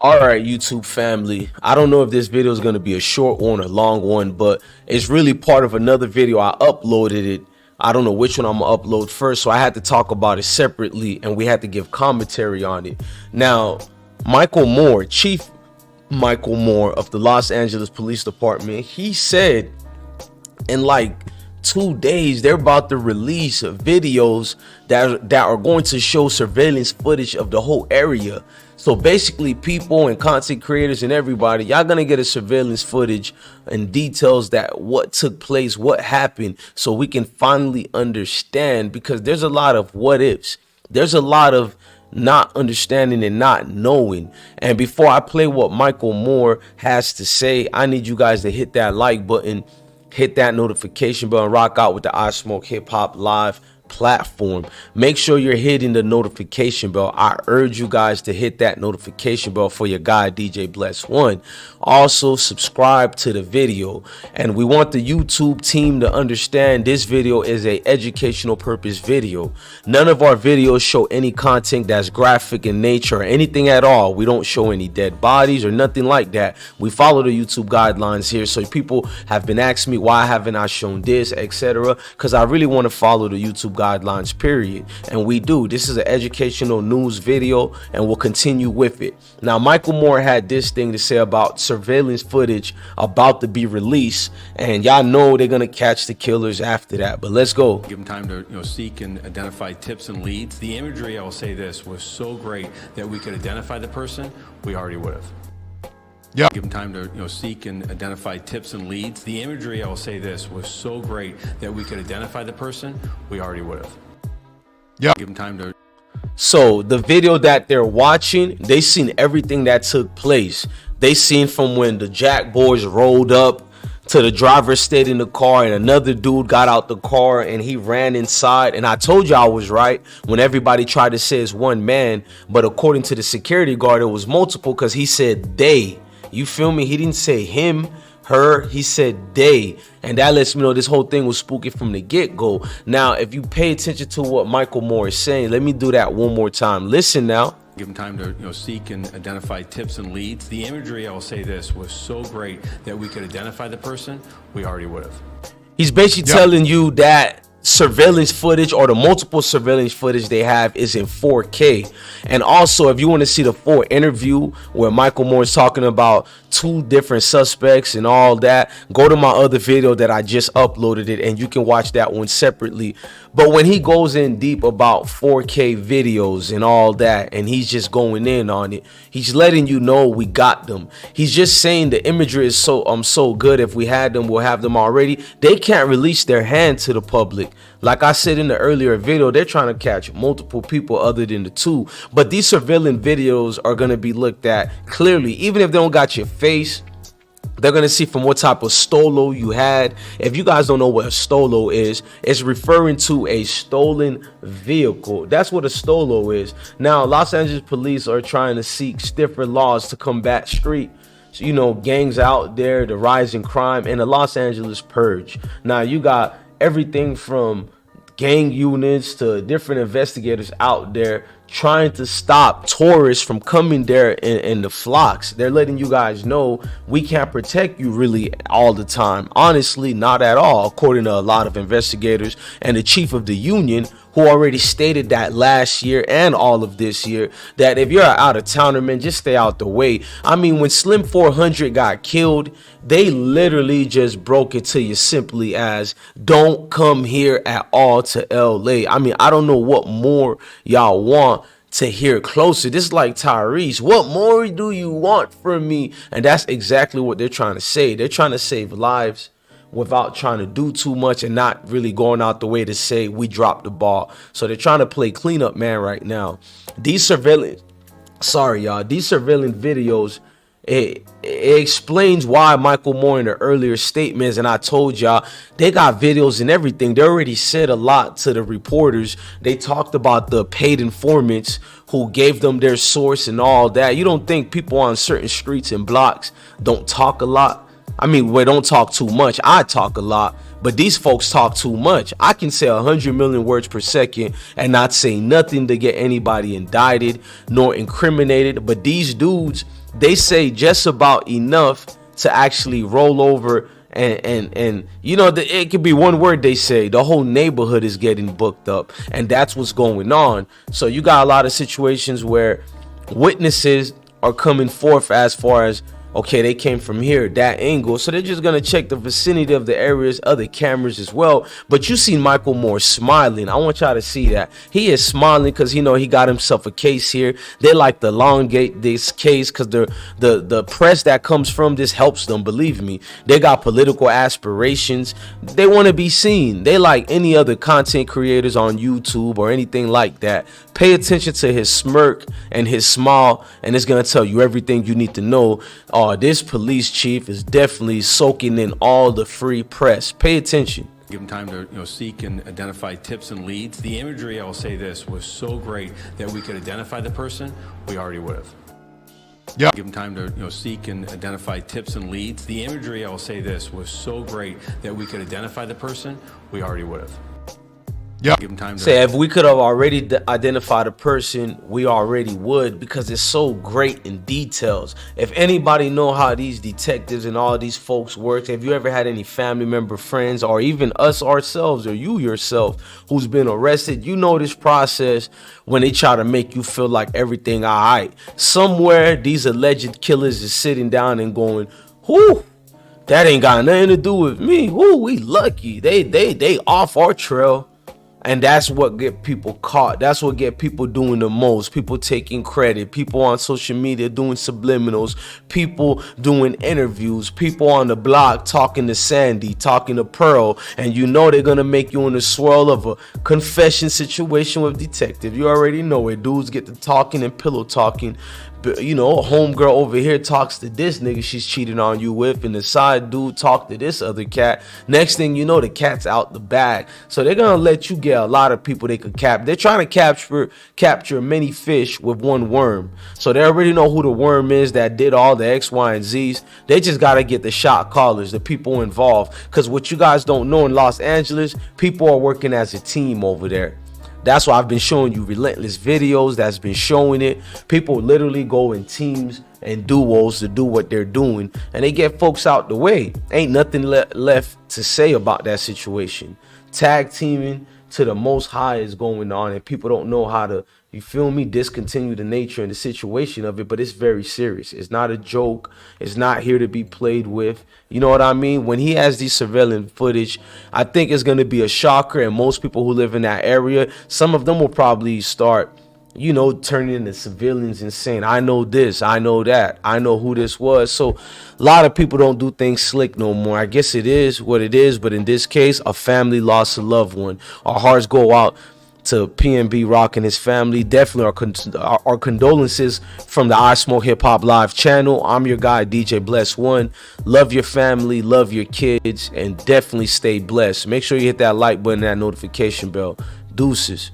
All right, YouTube family. I don't know if this video is going to be a short one or long one, but it's really part of another video. I uploaded it. I don't know which one I'm going to upload first, so I had to talk about it separately, and we had to give commentary on it. Now, Michael Moore, Chief Michael Moore of the Los Angeles Police Department, he said in like 2 days they're about to release videos that are going to show surveillance footage of the whole area. So basically, people and content creators and everybody, y'all gonna get a surveillance footage and details that what took place, what happened, so we can finally understand, because there's a lot of what ifs. There's a lot of not understanding and not knowing. And before I play what Michael Moore has to say, I need you guys to hit that like button, hit that notification bell, and rock out with the I Smoke Hip Hop Live platform. Make sure you're hitting the notification bell. I urge you guys to hit that notification bell for your guy DJ Bless One. Also subscribe to the video, and we want the YouTube team to understand this video is a educational purpose video. None of our videos show any content that's graphic in nature or anything at all. We don't show any dead bodies or nothing like that. We follow the YouTube guidelines here. So people have been asking me why haven't I shown this, etc., because I really want to follow the YouTube guidelines, period. And we do. This is an educational news video, and we'll continue with it. Now, Michael Moore had this thing to say about surveillance footage about to be released, and y'all know they're gonna catch the killers after that. But let's go. Give them time to seek and identify tips and leads. The imagery, I will say this, was so great that we could identify the person. We already would have. Yeah. Give them time to seek and identify tips and leads. The imagery, I will say this, was so great that we could identify the person. We already would have. Yeah. Give them time to. So the video that they're watching, they seen everything that took place. They seen from when the Jack boys rolled up to the driver stayed in the car, and another dude got out the car and he ran inside. And I told you I was right when everybody tried to say it's one man, but according to the security guard, it was multiple, because he said they. You feel me? He didn't say him, her, he said they. And that lets me know this whole thing was spooky from the get-go. Now, if you pay attention to what Michael Moore is saying, let me do that one more time. Listen now. Give them time to seek and identify tips and leads. The imagery, I will say this, was so great that we could identify the person. We already would have. He's basically telling you that surveillance footage, or the multiple surveillance footage they have, is in 4K. And also, if you want to see the full interview where Michael Moore is talking about 2 different suspects and all that, go to my other video that I just uploaded it, and you can watch that one separately. But when he goes in deep about 4K videos and all that, and he's just going in on it, he's letting you know we got them. He's just saying the imagery is so good. If we had them, we'll have them already. They can't release their hand to the public. Like I said in the earlier video, they're trying to catch multiple people other than the 2. But these surveillance videos are going to be looked at clearly. Even if they don't got your face, they're going to see from what type of stolo you had. If you guys don't know what a stolo is, it's referring to a stolen vehicle. That's what a stolo is. Now, Los Angeles police are trying to seek stiffer laws to combat street, gangs out there, the rise in crime, and the Los Angeles purge. Now, you got everything from gang units to different investigators out there trying to stop tourists from coming there in the flocks. They're letting you guys know we can't protect you really all the time. Honestly, not at all, according to a lot of investigators and the chief of the union, who already stated that last year and all of this year, that if you're an out-of-towner, man, just stay out the way. I mean, when Slim 400 got killed, they literally just broke it to you simply as, don't come here at all to LA. I mean, I don't know what more y'all want to hear closer. This is like Tyrese. What more do you want from me? And that's exactly what they're trying to say. They're trying to save lives without trying to do too much and not really going out the way to say we dropped the ball. So they're trying to play cleanup man right now. These surveillance videos, it explains why Michael Moore in the earlier statements, and I told y'all, they got videos and everything. They already said a lot to the reporters. They talked about the paid informants who gave them their source and all that. You don't think people on certain streets and blocks don't talk a lot? I mean, we don't talk too much. I talk a lot, But these folks talk too much. I can say 100 million words per second and not say nothing to get anybody indicted nor incriminated. But these dudes, they say just about enough to actually roll over and you know, it could be one word they say, the whole neighborhood is getting booked up, and that's what's going on. So you got a lot of situations where witnesses are coming forth as far as, okay, they came from here, that angle, so they're just gonna check the vicinity of the areas, other cameras as well. But you see Michael Moore smiling. I want y'all to see that he is smiling because he know he got himself a case here. They like to elongate this case because the press that comes from this helps them. Believe me, they got political aspirations. They want to be seen. They like any other content creators on YouTube or anything like that. Pay attention to his smirk and his smile, and it's gonna tell you everything you need to know. Oh, this police chief is definitely soaking in all the free press. Pay attention. Give them time to seek and identify tips and leads. The imagery, I will say this, was so great that we could identify the person. We already would have. Yeah. Give them time to seek and identify tips and leads. The imagery, I will say this, was so great that we could identify the person. We already would have. Yeah. Give them time to say if we could have already identified a person, we already would, because it's so great in details. If anybody know how these detectives and all these folks work, if you ever had any family member, friends, or even us ourselves or you yourself who's been arrested, you know this process when they try to make you feel like everything all right. Somewhere these alleged killers is sitting down and going, whoo, that ain't got nothing to do with me. Whoo, we lucky. They off our trail. And that's what get people caught. That's what get people doing the most. People taking credit. People on social media doing subliminals. People doing interviews. People on the block talking to Sandy, talking to Pearl. And you know they're going to make you in the swirl of a confession situation with detective. You already know it. Dudes get to talking and pillow talking. But, you know, a homegirl over here talks to this nigga she's cheating on you with, and the side dude talk to this other cat. Next thing you know, the cat's out the bag. So they're gonna let you get a lot of people they could cap. They're trying to capture many fish with one worm. So they already know who the worm is that did all the X, Y, and Z's. They just gotta get the shot callers, the people involved. Because what you guys don't know, in Los Angeles, people are working as a team over there. That's why I've been showing you relentless videos that's been showing it. People literally go in teams and duos to do what they're doing, and they get folks out the way. Ain't nothing left to say about that situation. Tag teaming to the most high is going on, and people don't know how to, you feel me, discontinue the nature and the situation of it. But it's very serious. It's not a joke. It's not here to be played with. You know what I mean? When he has these surveillance footage, I think it's going to be a shocker. And most people who live in that area, some of them will probably start, you know, turning into civilians and saying, I know this, I know that, I know who this was. So a lot of people don't do things slick no more. I guess it is what it is. But in this case, a family lost a loved one. Our hearts go out to PNB Rock and his family. Definitely our condolences from the I Smoke Hip Hop Live channel. I'm your guy, DJ Bless One. Love your family, love your kids, and definitely stay blessed. Make sure you hit that like button, that notification bell. Deuces.